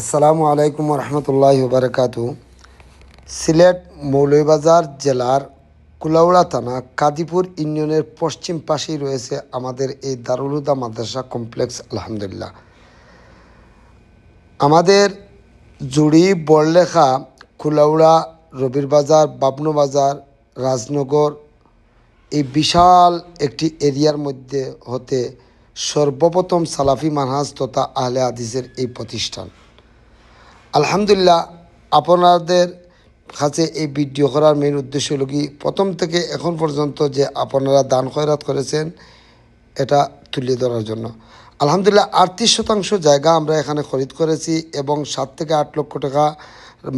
আসসালামু আলাইকুম রহমতুল্লাহি বারকাতু। সিলেট মৌলভীবাজার জেলার কুলাউড়া থানা কাদিপুর ইউনিয়নের পশ্চিম পাশেই রয়েছে আমাদের এই দারুল হুদা মাদ্রাসা কমপ্লেক্স। আলহামদুলিল্লাহ, আমাদের জুড়ি বড়লেখা, কুলাউড়া, রবিরবাজার, বাবনুবাজার, রাজনগর, এই বিশাল একটি এরিয়ার মধ্যে হতে সর্বপ্রথম সালাফি মানহাজ তথা আহলে হাদিসের এই প্রতিষ্ঠান। আলহামদুলিল্লাহ, আপনাদের কাছে এই ভিডিও করার মেন উদ্দেশ্য হল কি, প্রথম থেকে এখন পর্যন্ত যে আপনারা দান খয়রাত করেছেন এটা তুলে ধরার জন্য। আলহামদুলিল্লাহ, 38% জায়গা আমরা এখানে খরিদ করেছি এবং 7 থেকে 8 লক্ষ টাকা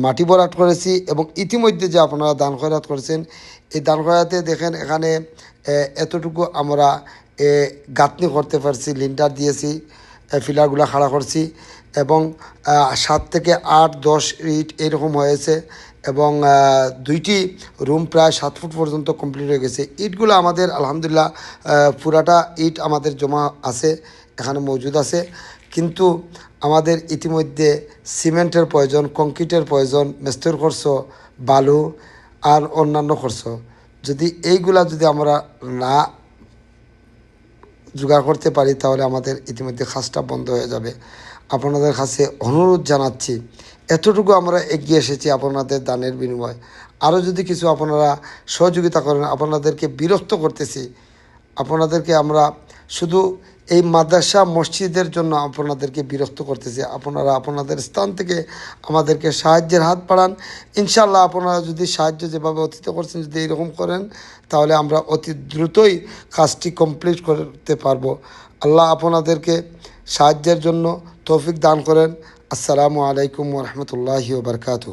মাটি ভরাট করেছি। এবং ইতিমধ্যে যে আপনারা দান খয়রাত করেছেন, এই দান খয়রাতে দেখেন এখানে এতটুকু আমরা গাঁথনি করতে পারছি, লিন্টার দিয়েছি, ফিলারগুলো খাড়া করছি এবং 7 থেকে 8-10 ইট এরকম হয়েছে এবং 2টি রুম প্রায় 7 ফুট পর্যন্ত কমপ্লিট হয়ে গেছে। ইটগুলো আমাদের আলহামদুলিল্লাহ পুরাটা ইট আমাদের জমা আছে, এখানে মজুদ আছে, কিন্তু আমাদের ইতিমধ্যে সিমেন্টের প্রয়োজন, কংক্রিটের প্রয়োজন, মিস্ত্রির খরচ, বালু আর অন্যান্য খরচ। যদি এইগুলা যদি আমরা না জোগাড় করতে পারি তাহলে আমাদের ইতিমধ্যে কাজটা বন্ধ হয়ে যাবে। আপনাদের কাছে অনুরোধ জানাচ্ছি, এতটুকু আমরা এগিয়ে এসেছি আপনাদের দানের বিনিময়। আরও যদি কিছু আপনারা সহযোগিতা করেন, আপনাদেরকে বিরক্ত করতেছি, আপনাদেরকে আমরা শুধু এই মাদ্রাসা মসজিদের জন্য আপনাদেরকে বিরক্ত করতেছি। আপনারা আপনাদের স্থান থেকে আমাদেরকে সাহায্যের হাত বাড়ান। ইনশাআল্লাহ আপনারা যদি সাহায্য যেভাবে অতীতে করছেন যদি এরকম করেন তাহলে আমরা অতি দ্রুতই কাজটি কমপ্লিট করতে পারবো। আল্লাহ আপনাদেরকে সাহায্যের জন্য তৌফিক দান করেন। আসসালামু আলাইকুম রহমতুল্লাহি ওয়া বারাকাতুহু।